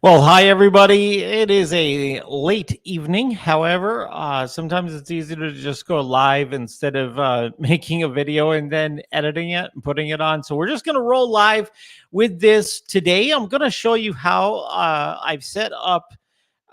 Well, hi everybody. It is a late evening. However, sometimes it's easier to just go live instead of making a video and then editing it and putting it on. So we're just going to roll live with this today. I'm going to show you how I've set up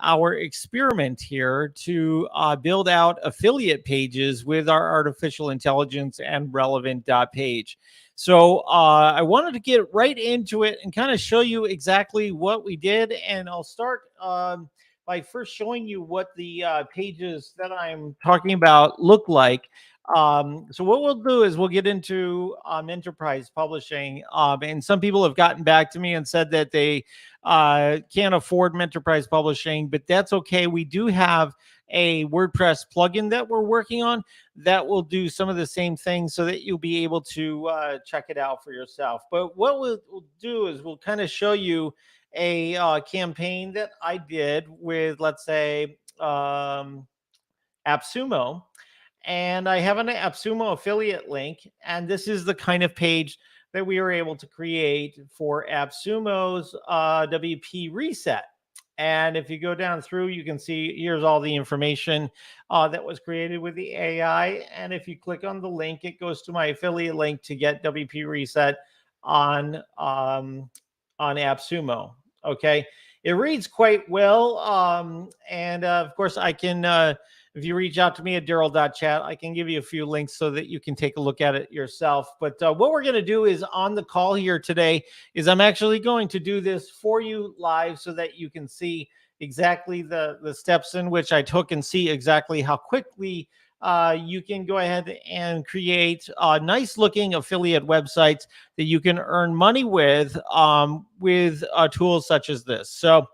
our experiment here to build out affiliate pages with our artificial intelligence and relevant page. So I wanted to get right into it and kind of show you exactly what we did. And I'll start by first showing you what the pages that I'm talking about look like. So what we'll do is we'll get into enterprise publishing. And some people have gotten back to me and said that they can't afford enterprise publishing, but that's okay. We do have a WordPress plugin that we're working on that will do some of the same things so that you'll be able to check it out for yourself. But what we'll do is we'll kind of show you a campaign that I did with, let's say, AppSumo. And I have an AppSumo affiliate link. And this is the kind of page that we were able to create for AppSumo's WP Reset. And if you go down through, you can see here's all the information that was created with the AI. And if you click on the link, it goes to my affiliate link to get WP Reset on AppSumo. Okay, it reads quite well, and of course, I can. If you reach out to me at Daryl.chat, I can give you a few links so that you can take a look at it yourself. But what we're going to do is on the call here today is I'm actually going to do this for you live so that you can see exactly the steps in which I took and see exactly how quickly you can go ahead and create nice looking affiliate websites that you can earn money with tools such as this. So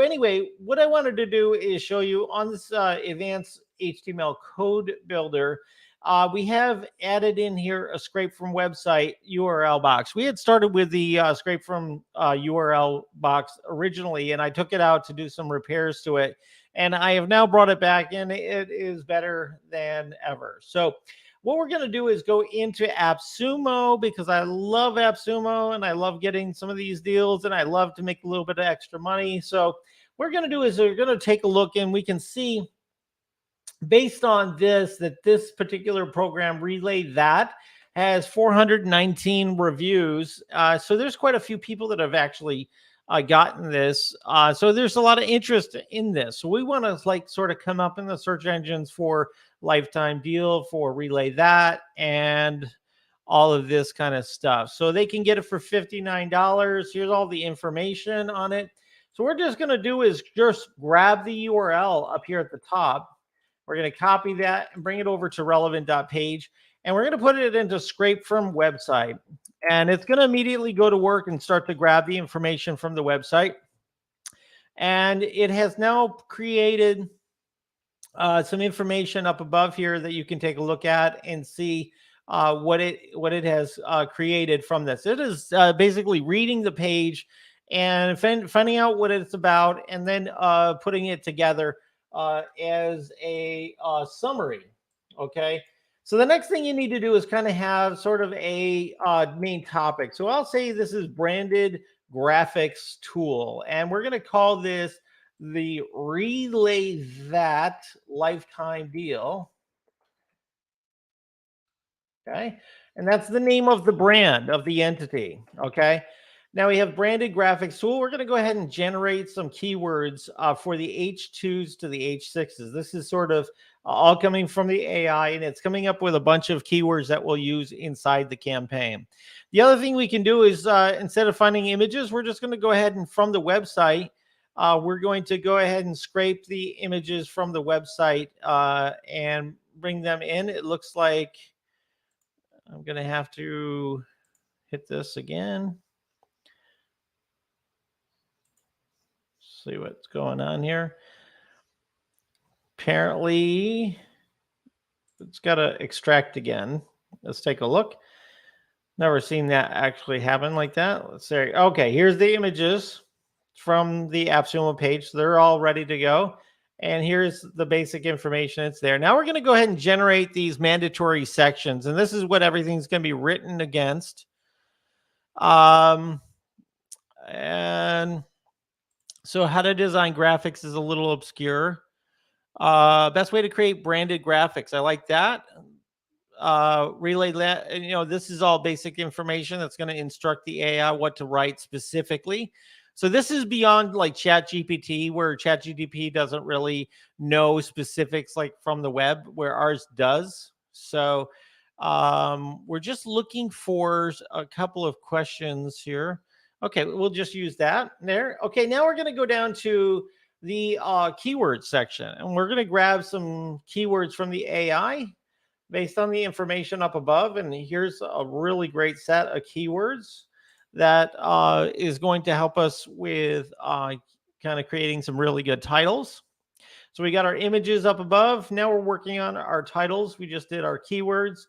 anyway, what I wanted to do is show you on this advanced HTML code builder. We have added in here a scrape from website URL box. We had started with the scrape from URL box originally, and I took it out to do some repairs to it. And I have now brought it back, and it is better than ever. So what we're going to do is go into AppSumo because I love AppSumo and I love getting some of these deals and I love to make a little bit of extra money. So what we're going to do is we're going to take a look and we can see based on this that this particular program Relay That has 419 reviews. So there's quite a few people that have actually gotten this. So there's a lot of interest in this. So we want to like sort of come up in the search engines for lifetime deal for Relay That and all of this kind of stuff. So they can get it for $59. Here's all the information on it. So we're just going to do is just grab the URL up here at the top. We're going to copy that and bring it over to relevant.page. And we're going to put it into scrape from website. And it's going to immediately go to work and start to grab the information from the website. And it has now created some information up above here that you can take a look at and see what it has created from this. It is basically reading the page and finding out what it's about and then putting it together as a summary. Okay. So the next thing you need to do is kind of have sort of a main topic. So I'll say this is branded graphics tool, and we're going to call this the Relay That lifetime deal. Okay. And that's the name of the brand of the entity. Okay. Now we have branded graphics tool. We're going to go ahead and generate some keywords for the H2s to the H6s. This is sort of all coming from the AI, and it's coming up with a bunch of keywords that we'll use inside the campaign. The other thing we can do is instead of finding images, we're just going to go ahead and from the website, we're going to go ahead and scrape the images from the website and bring them in. It looks like I'm going to have to hit this again. See what's going on here. Apparently, it's got to extract again. Let's take a look. Never seen that actually happen like that. Let's say, okay, here's the images from the AppSumo page. They're all ready to go. And here's the basic information. It's there. Now we're going to go ahead and generate these mandatory sections. And this is what everything's going to be written against. And So how to design graphics is a little obscure. Best way to create branded graphics. I like that. Relay that. And, this is all basic information that's going to instruct the AI what to write specifically. So this is beyond like ChatGPT, where ChatGPT doesn't really know specifics like from the web, where ours does. So we're just looking for a couple of questions here. Okay, we'll just use that there. Okay, now we're going to go down to the keyword section, and we're going to grab some keywords from the AI based on the information up above. And here's a really great set of keywords that is going to help us with kind of creating some really good titles. So we got our images up above. Now we're working on our titles. We just did our keywords,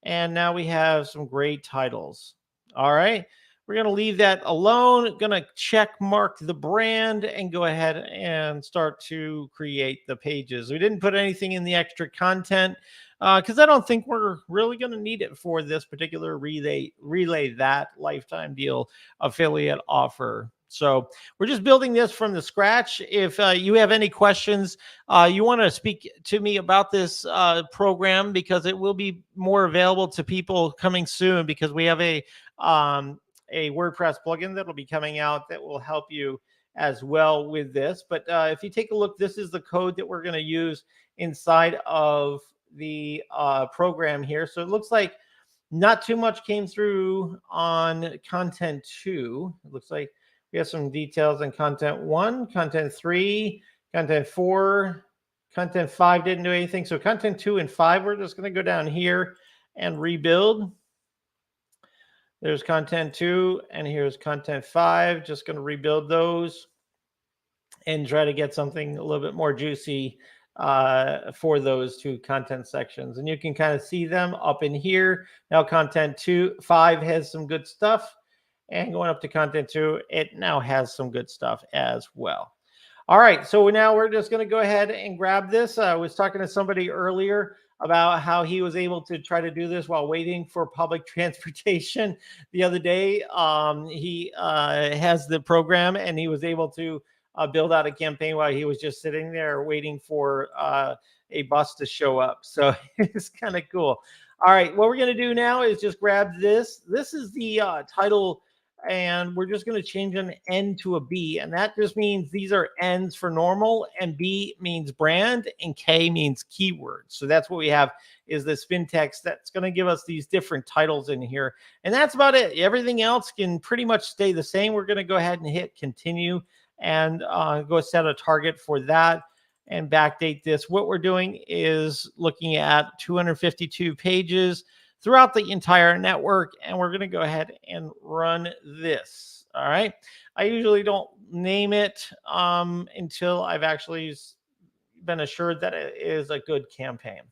and now we have some great titles. All right. We're going to leave that alone. Going to check mark the brand and go ahead and start to create the pages. We didn't put anything in the extra content because I don't think we're really going to need it for this particular relay that lifetime deal affiliate offer. So we're just building this from the scratch. If you have any questions, you want to speak to me about this program, because it will be more available to people coming soon, because we have a WordPress plugin that will be coming out that will help you as well with this. But if you take a look, this is the code that we're going to use inside of the program here. So it looks like not too much came through on content 2. It looks like we have some details on content 1, content 3, content 4, content 5 didn't do anything. So content 2 and 5, we're just going to go down here and rebuild. There's content 2 and here's content 5. Just going to rebuild those and try to get something a little bit more juicy for those two content sections. And you can kind of see them up in here. Now content 5 has some good stuff. And going up to content 2, it now has some good stuff as well. All right, so now we're just going to go ahead and grab this. I was talking to somebody earlier about how he was able to try to do this while waiting for public transportation the other day. He has the program, and he was able to build out a campaign while he was just sitting there waiting for a bus to show up. So it's kind of cool. All right, what we're going to do now is just grab this. This is the title, and we're just going to change an N to a B. And that just means these are N's for normal, and B means brand, and K means keyword. So that's what we have, is this spin text that's going to give us these different titles in here. And that's about it. Everything else can pretty much stay the same. We're going to go ahead and hit continue and go set a target for that and backdate this. What we're doing is looking at 252 pages throughout the entire network, and we're going to go ahead and run this. All right. I usually don't name it until I've actually been assured that it is a good campaign.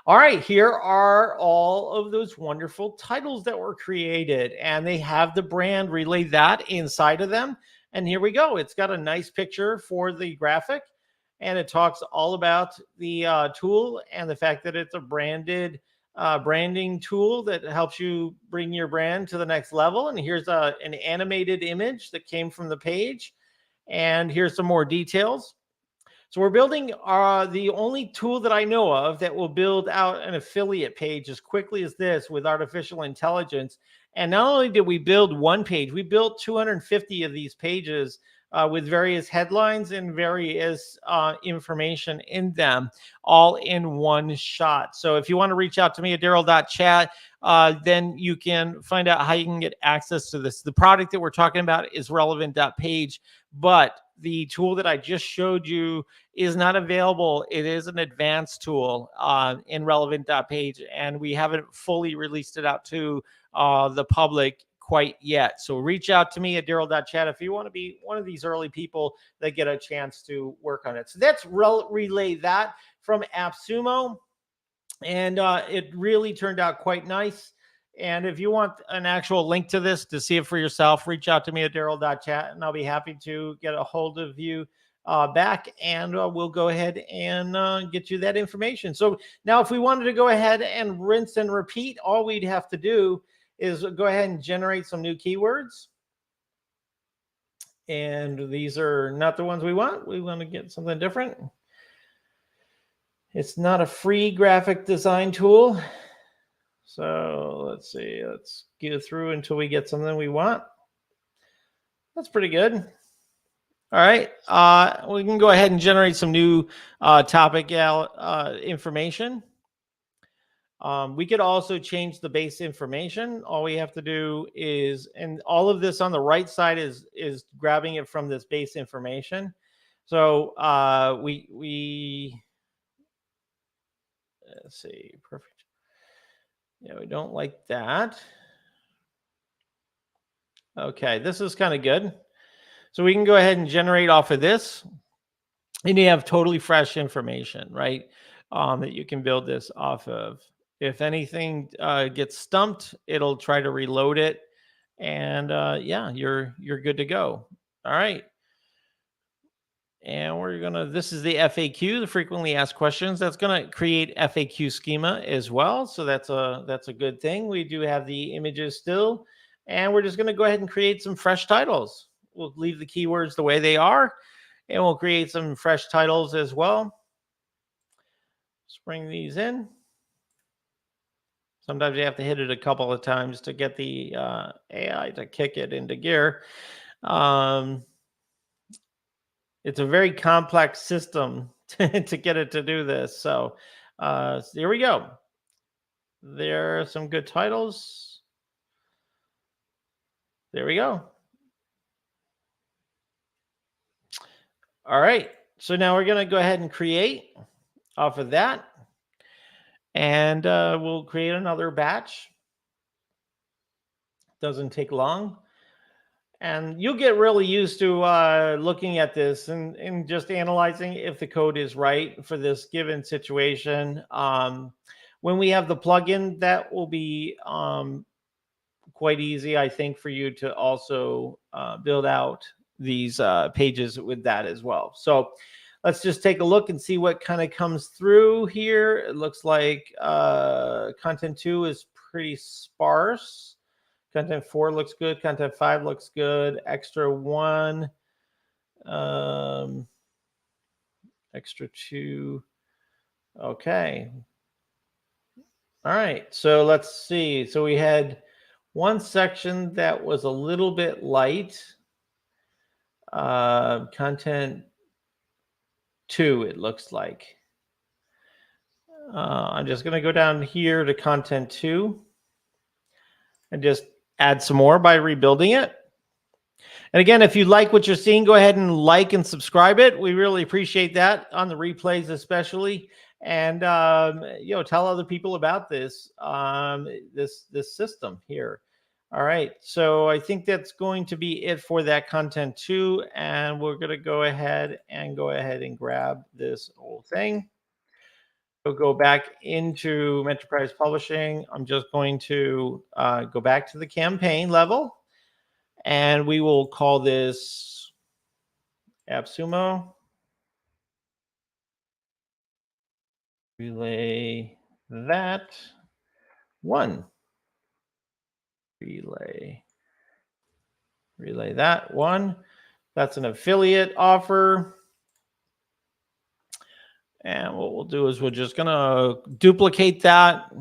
All right, here are all of those wonderful titles that were created, and they have the brand Relay That inside of them. And here we go. It's got a nice picture for the graphic, and it talks all about the tool and the fact that it's a branded branding tool that helps you bring your brand to the next level. And here's an animated image that came from the page. And here's some more details. So we're building the only tool that I know of that will build out an affiliate page as quickly as this with artificial intelligence. And not only did we build one page, we built 250 of these pages with various headlines and various information in them, all in one shot. So if you want to reach out to me at Daryl.chat, then you can find out how you can get access to this. The product that we're talking about is Relevant.page, but the tool that I just showed you is not available. It is an advanced tool in Relevant.page, and we haven't fully released it out to the public quite yet. So reach out to me at Daryl.chat if you want to be one of these early people that get a chance to work on it. So that's Relay That from AppSumo, and it really turned out quite nice. And if you want an actual link to this to see it for yourself, reach out to me at Daryl.chat, and I'll be happy to get a hold of you back, and we'll go ahead and get you that information. So now if we wanted to go ahead and rinse and repeat, all we'd have to do is go ahead and generate some new keywords. And these are not the ones we want. We want to get something different. It's not a free graphic design tool. So let's see. Let's get through until we get something we want. That's pretty good. All right. We can go ahead and generate some new topic information. We could also change the base information. All we have to do is, and all of this on the right side is grabbing it from this base information. So let's see, perfect. Yeah, we don't like that. Okay, this is kind of good. So we can go ahead and generate off of this, and you have totally fresh information, right? That you can build this off of. If anything gets stumped, it'll try to reload it, and yeah, you're good to go. All right. And we're gonna. This is the FAQ, the frequently asked questions. That's gonna create FAQ schema as well. So that's a good thing. We do have the images still, and we're just gonna go ahead and create some fresh titles. We'll leave the keywords the way they are, and we'll create some fresh titles as well. Let's bring these in. Sometimes you have to hit it a couple of times to get the AI to kick it into gear. It's a very complex system to get it to do this. So here we go. There are some good titles. There we go. All right. So now we're going to go ahead and create off of that. And we'll create another batch. Doesn't take long. And you'll get really used to looking at this and just analyzing if the code is right for this given situation. When we have the plugin, that will be quite easy, I think, for you to also build out these pages with that as well. So let's just take a look and see what kind of comes through here. It looks like content 2 is pretty sparse. Content 4 looks good. Content 5 looks good. Extra 1. Extra 2. Okay. All right. So let's see. So we had one section that was a little bit light. Content 2, it looks like. I'm just going to go down here to content 2 and just add some more by rebuilding it. And again, if you like what you're seeing, go ahead and like and subscribe it. We really appreciate that on the replays, especially. And tell other people about this this system here. All right, so I think that's going to be it for that content 2, and we're going to go ahead and grab this whole thing. We'll go back into Enterprise Publishing. I'm just going to go back to the campaign level, and we will call this AppSumo. Relay that 1. Relay that 1. That's an affiliate offer. And what we'll do is we're just going to duplicate that,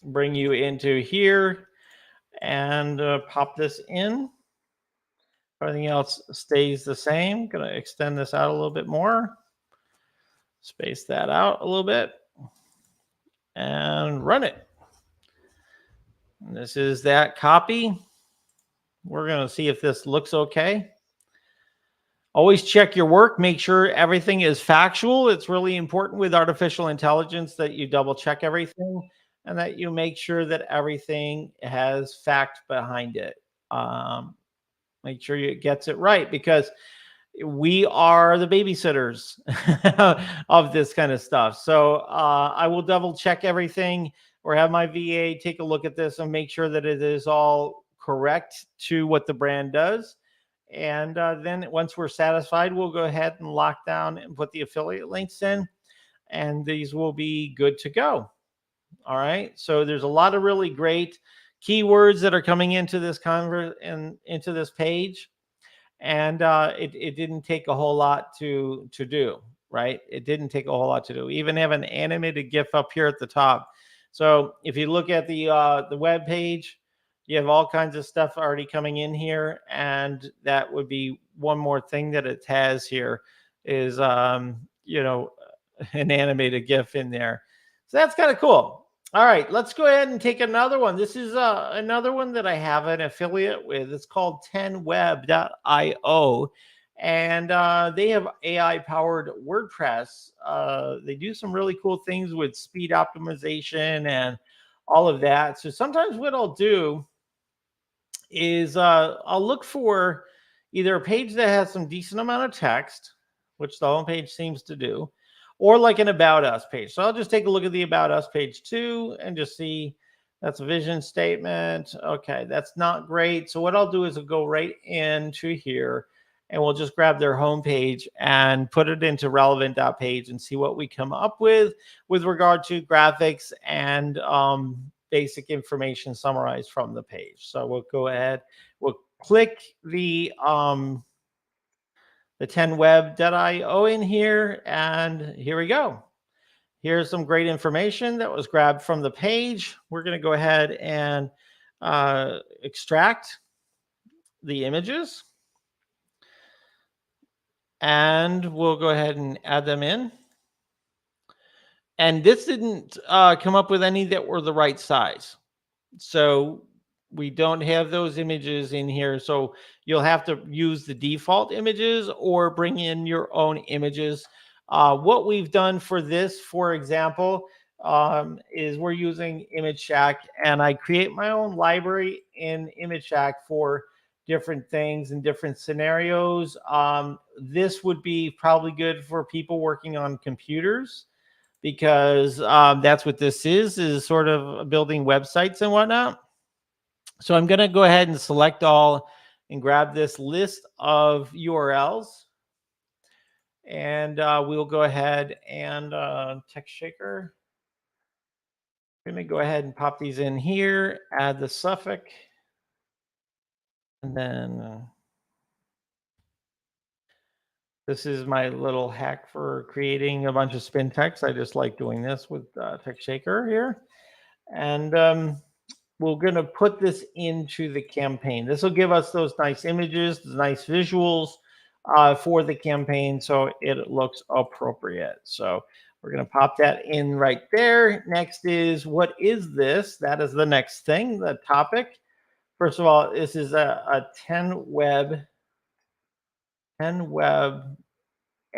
bring you into here, and pop this in. Everything else stays the same. Going to extend this out a little bit more. Space that out a little bit. And run it. And this is that copy. We're going to see if this looks okay. Always check your work. Make sure everything is factual. It's really important with artificial intelligence that you double check everything and that you make sure that everything has fact behind it. Make sure it gets it right, because we are the babysitters of this kind of stuff. So I will double check everything or have my VA take a look at this and make sure that it is all correct to what the brand does. And then once we're satisfied, we'll go ahead and lock down and put the affiliate links in, and these will be good to go. All right. So there's a lot of really great keywords that are coming into this into this page. and it didn't take a whole lot to do, right? It didn't take a whole lot to do. We even have an animated GIF up here at the top. So if you look at the web page, you have all kinds of stuff already coming in here, and that would be one more thing that it has here is an animated GIF in there. So that's kind of cool. All right, let's go ahead and take another one. This is another one that I have an affiliate with. It's called 10web.io, and they have AI powered WordPress. They do some really cool things with speed optimization and all of that. So sometimes what I'll do is I'll look for either a page that has some decent amount of text, which the homepage seems to do, or like an About Us page. So I'll just take a look at the About Us page too and just see that's a vision statement. Okay, that's not great. So what I'll do is I'll go right into here and we'll just grab their homepage and put it into relevant.page and see what we come up with regard to graphics and basic information summarized from the page. So we'll go ahead, we'll click the 10web.io in here, and here we go. Here's some great information that was grabbed from the page. We're going to go ahead and extract the images, and we'll go ahead and add them in. And this didn't come up with any that were the right size. So we don't have those images in here. So you'll have to use the default images or bring in your own images. What we've done for this, for example, is we're using ImageShack, and I create my own library in ImageShack for different things and different scenarios. This would be probably good for people working on computers, because that's what this is sort of building websites and whatnot. So I'm going to go ahead and select all and grab this list of URLs. And we'll go ahead and TextShaker. I'm going to go ahead and pop these in here, add the suffix. And then this is my little hack for creating a bunch of spin text. I just like doing this with TextShaker here. And we're going to put this into the campaign. This will give us those nice images, nice visuals for the campaign, so it looks appropriate. So we're going to pop that in right there. Next is, what is this? That is the next thing, the topic. First of all, this is a 10web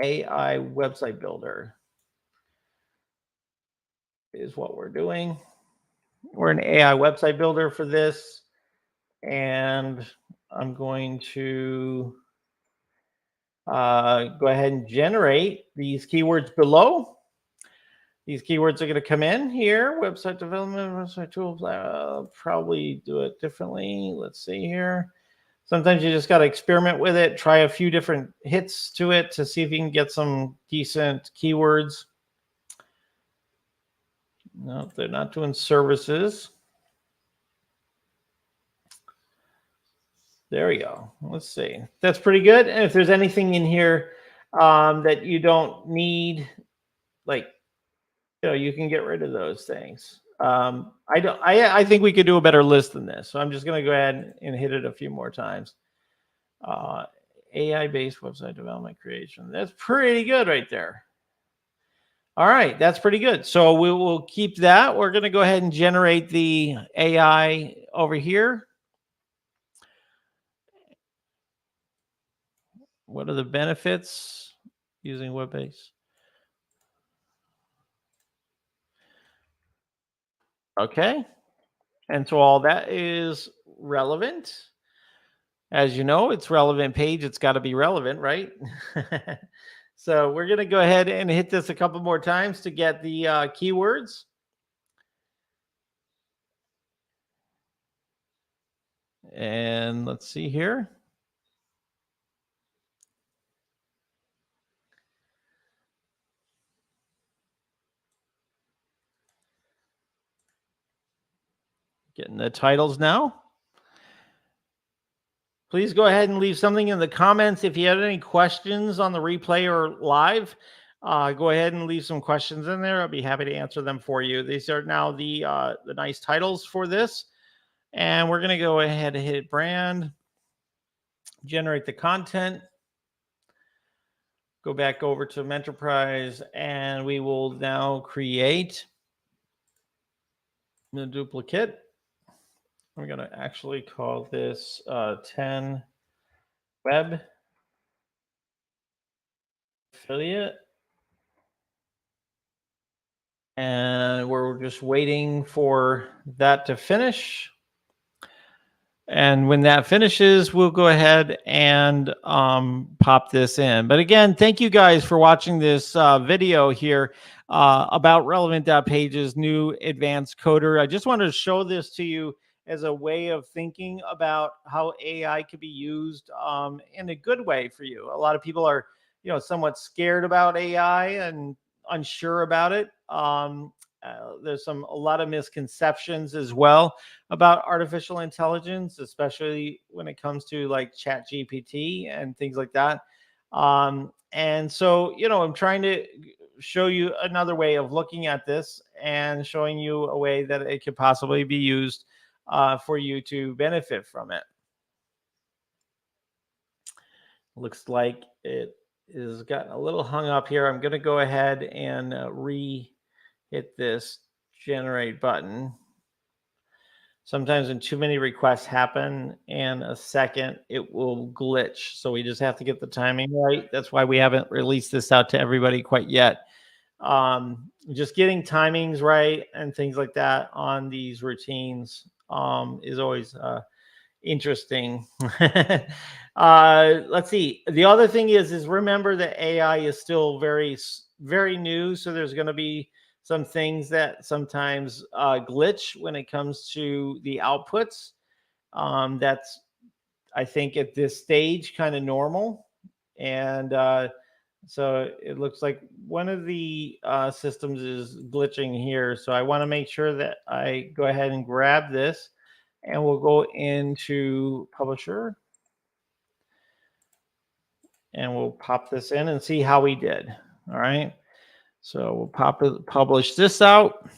AI website builder is what we're doing. We're an AI website builder for this, and I'm going to go ahead and generate these keywords below. These keywords are going to come in here. Website development, website tools. I'll probably do it differently. Let's see here. Sometimes you just got to experiment with it. Try a few different hits to it to see if you can get some decent keywords. No, they're not doing services. There we go. Let's see. That's pretty good. And if there's anything in here that you don't need, like, you can get rid of those things. I think we could do a better list than this. So I'm just going to go ahead and hit it a few more times. AI-based website development creation. That's pretty good right there. All right, that's pretty good. So we will keep that. We're going to go ahead and generate the AI over here. What are the benefits using web-based? Okay. And so all that is relevant. As you know, it's relevant page. It's got to be relevant, right? So we're going to go ahead and hit this a couple more times to get the keywords. And let's see here. Getting the titles now. Please go ahead and leave something in the comments. If you had any questions on the replay or live, go ahead and leave some questions in there. I'll be happy to answer them for you. These are now the nice titles for this. And we're going to go ahead and hit brand, generate the content, go back over to Mentorprise, and we will now create the duplicate. We're going to actually call this 10 web affiliate. And we're just waiting for that to finish. And when that finishes, we'll go ahead and pop this in. But again, thank you guys for watching this video here about Relevant.Page's new advanced coder. I just wanted to show this to you as a way of thinking about how AI could be used in a good way for you. A lot of people are, somewhat scared about AI and unsure about it. There's a lot of misconceptions as well about artificial intelligence, especially when it comes to like ChatGPT and things like that. And so, I'm trying to show you another way of looking at this and showing you a way that it could possibly be used for you to benefit from it. Looks like it is gotten a little hung up here. I'm going to go ahead and hit this generate button. Sometimes when too many requests happen in a second, it will glitch. So we just have to get the timing right. That's why we haven't released this out to everybody quite yet. Just getting timings right and things like that on these routines is always interesting. Let's see. The other thing is remember that AI is still very, very new. So there's going to be some things that sometimes glitch when it comes to the outputs. That's, I think, at this stage, kind of normal. And so it looks like one of the systems is glitching here. So I want to make sure that I go ahead and grab this, and we'll go into Publisher. And we'll pop this in and see how we did. All right. So we'll publish this out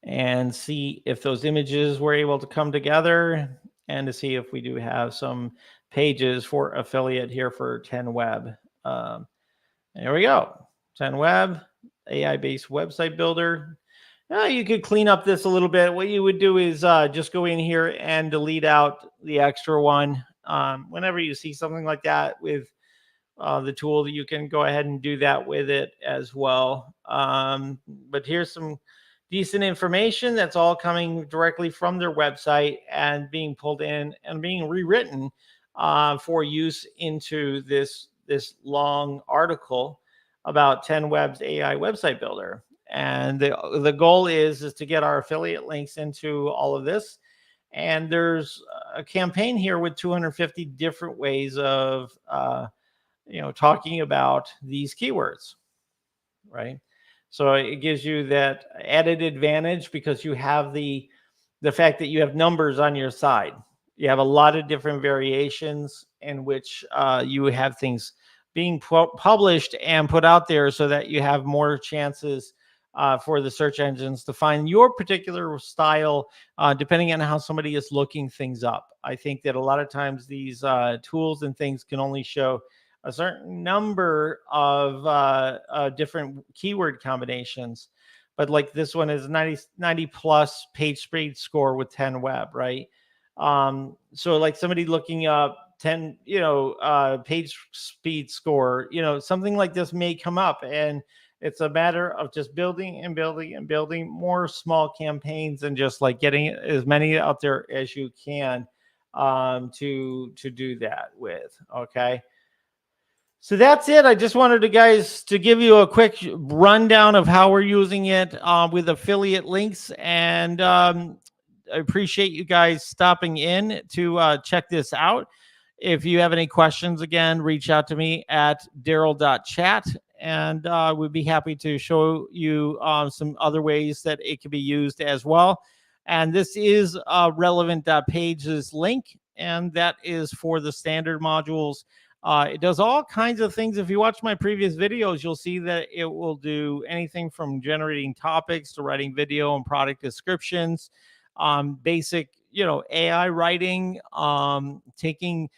and see if those images were able to come together, and to see if we do have some pages for affiliate here for 10 web. There we go. 10 web, AI-based website builder. Now you could clean up this a little bit. What you would do is just go in here and delete out the extra one. Whenever you see something like that with the tool, you can go ahead and do that with it as well. But here's some decent information that's all coming directly from their website and being pulled in and being rewritten for use into this long article about 10 Web's AI website builder. And the goal is to get our affiliate links into all of this. And there's a campaign here with 250 different ways of talking about these keywords, right? So it gives you that added advantage because you have the fact that you have numbers on your side. You have a lot of different variations in which you have things being published and put out there, so that you have more chances for the search engines to find your particular style, depending on how somebody is looking things up. I think that a lot of times these tools and things can only show a certain number of different keyword combinations. But like this one is 90 plus page speed score with 10 web, right? So like somebody looking up 10, page speed score, something like this may come up, and it's a matter of just building and building and building more small campaigns, and just like getting as many out there as you can to do that with. Okay. So that's it. I just wanted to give you a quick rundown of how we're using it with affiliate links. And I appreciate you guys stopping in to check this out. If you have any questions, again, reach out to me at daryl.chat, and we'd be happy to show you some other ways that it can be used as well. And this is relevant pages link, and that is for the standard modules. It does all kinds of things. If you watch my previous videos, you'll see that it will do anything from generating topics to writing video and product descriptions, basic, AI writing, taking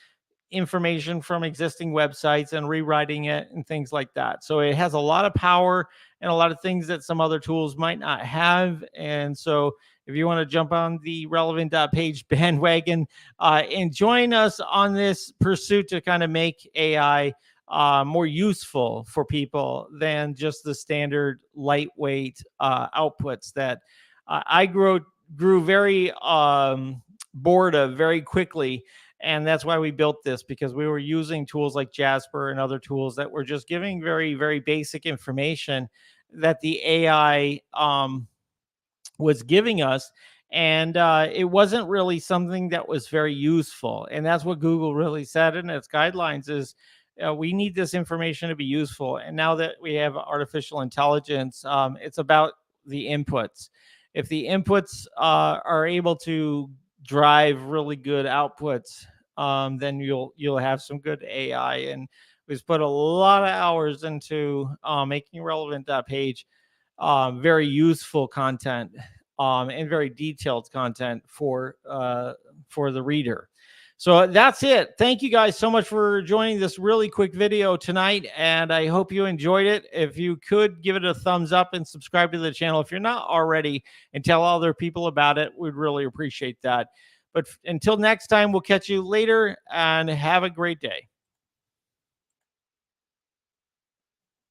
information from existing websites and rewriting it and things like that. So it has a lot of power and a lot of things that some other tools might not have. And so if you want to jump on the relevant page bandwagon and join us on this pursuit to kind of make AI more useful for people than just the standard lightweight outputs that I grew very bored of very quickly. And that's why we built this, because we were using tools like Jasper and other tools that were just giving very, very basic information that the AI was giving us. And it wasn't really something that was very useful. And that's what Google really said in its guidelines is, we need this information to be useful. And now that we have artificial intelligence, it's about the inputs. If the inputs are able to drive really good outputs, then you'll have some good AI. And we've put a lot of hours into making relevant page very useful content and very detailed content for the reader. So that's it. Thank you guys so much for joining this really quick video tonight, and I hope you enjoyed it. If you could give it a thumbs up and subscribe to the channel if you're not already, and tell other people about it, we'd really appreciate that. But until next time, we'll catch you later, and have a great day.